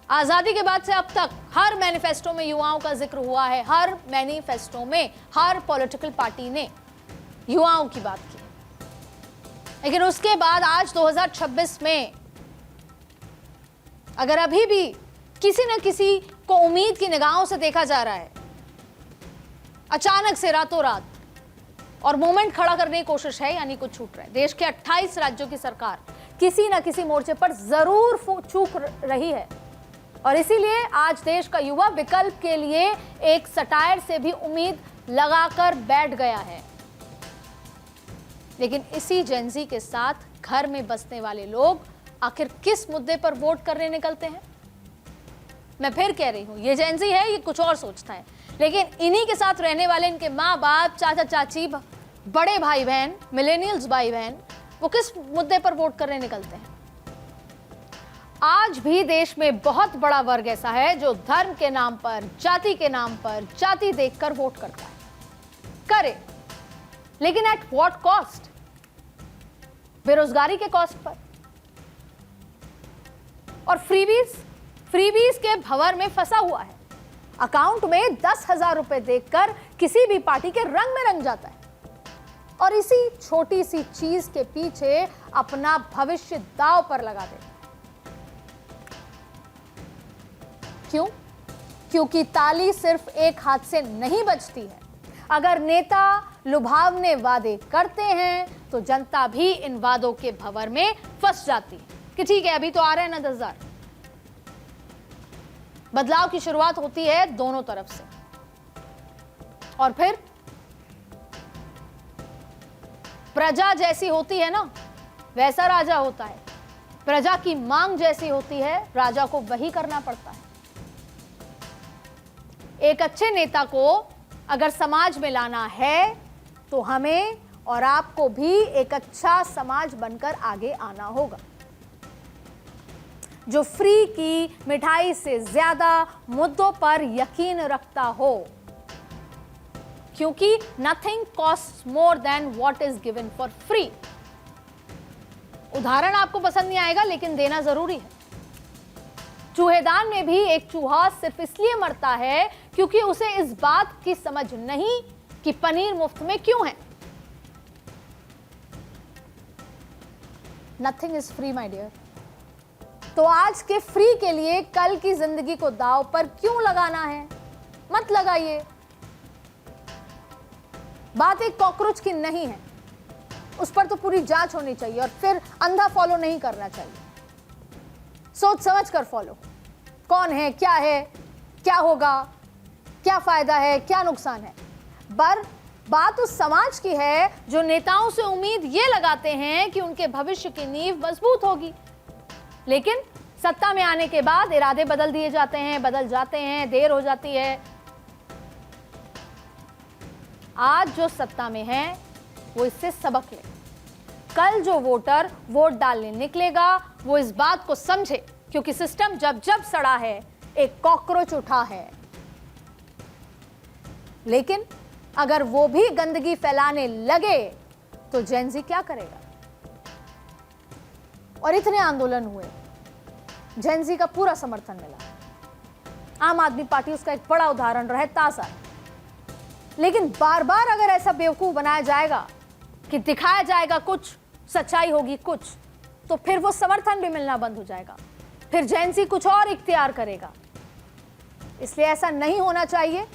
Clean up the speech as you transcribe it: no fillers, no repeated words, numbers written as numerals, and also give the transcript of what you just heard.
आजादी के बाद से अब तक हर मैनिफेस्टो में युवाओं का जिक्र हुआ है, हर मैनिफेस्टो में हर पॉलिटिकल पार्टी ने युवाओं की बात की। लेकिन उसके बाद आज 2026 में अगर अभी भी किसी न किसी को उम्मीद की निगाहों से देखा जा रहा है, अचानक से रातों रात और मोमेंट खड़ा करने की कोशिश है, यानी कुछ छूट रहा है। देश के 28 राज्यों की सरकार किसी न किसी मोर्चे पर जरूर चूक रही है और इसीलिए आज देश का युवा विकल्प के लिए एक सटायर से भी उम्मीद लगाकर बैठ गया है। लेकिन इसी जेनजी के साथ घर में बसने वाले लोग आखिर किस मुद्दे पर वोट करने निकलते हैं? मैं फिर कह रही हूं, ये जेनजी है, ये कुछ और सोचता है, लेकिन इन्हीं के साथ रहने वाले इनके माँ बाप, चाचा चाची, बड़े भाई बहन, मिलेनियल्स भाई बहन, वो किस मुद्दे पर वोट करने निकलते हैं? आज भी देश में बहुत बड़ा वर्ग ऐसा है जो धर्म के नाम पर, जाति के नाम पर, जाति देखकर वोट करता है। करे, लेकिन एट व्हाट कॉस्ट? बेरोजगारी के कॉस्ट पर और फ्रीबीज के भंवर में फंसा हुआ है। अकाउंट में 10,000 रुपए देखकर किसी भी पार्टी के रंग में रंग जाता है और इसी छोटी सी चीज के पीछे अपना भविष्य दांव पर लगा दे। क्यों? क्योंकि ताली सिर्फ एक हाथ से नहीं बजती है। अगर नेता लुभावने वादे करते हैं तो जनता भी इन वादों के भंवर में फंस जाती है कि ठीक है, अभी तो आ रहे हैं ना 10,000। बदलाव की शुरुआत होती है दोनों तरफ से और फिर प्रजा जैसी होती है ना, वैसा राजा होता है। प्रजा की मांग जैसी होती है, राजा को वही करना पड़ता है। एक अच्छे नेता को अगर समाज में लाना है तो हमें और आपको भी एक अच्छा समाज बनकर आगे आना होगा, जो फ्री की मिठाई से ज्यादा मुद्दों पर यकीन रखता हो, क्योंकि nothing cost more than what is given for free. उदाहरण आपको पसंद नहीं आएगा, लेकिन देना जरूरी है। चूहेदान में भी एक चूहा सिर्फ इसलिए मरता है क्योंकि उसे इस बात की समझ नहीं कि पनीर मुफ्त में क्यों है। Nothing is free my dear. तो आज के फ्री के लिए कल की जिंदगी को दांव पर क्यों लगाना है? मत लगाइए। बात एक कॉकरोच की नहीं है, उस पर तो पूरी जांच होनी चाहिए और फिर अंधा फॉलो नहीं करना चाहिए। सोच समझ कर फॉलो, कौन है, क्या होगा, क्या फायदा है, क्या नुकसान है। पर बात उस समाज की है जो नेताओं से उम्मीद ये लगाते हैं कि उनके भविष्य की नींव मजबूत होगी, लेकिन सत्ता में आने के बाद इरादे बदल दिए जाते हैं, बदल जाते हैं, देर हो जाती है। आज जो सत्ता में है वो इससे सबक ले। कल जो वोटर वोट डालने निकलेगा वो इस बात को समझे, क्योंकि सिस्टम जब जब सड़ा है एक कॉकरोच उठा है। लेकिन अगर वो भी गंदगी फैलाने लगे तो जेनजी क्या करेगा? और इतने आंदोलन हुए, जेनजी का पूरा समर्थन मिला। आम आदमी पार्टी उसका एक बड़ा उदाहरण रहे, ताजा है। लेकिन बार बार अगर ऐसा बेवकूफ बनाया जाएगा कि दिखाया जाएगा कुछ, सच्चाई होगी कुछ, तो फिर वो समर्थन भी मिलना बंद हो जाएगा, फिर जेनजी कुछ और इख्तियार करेगा। इसलिए ऐसा नहीं होना चाहिए।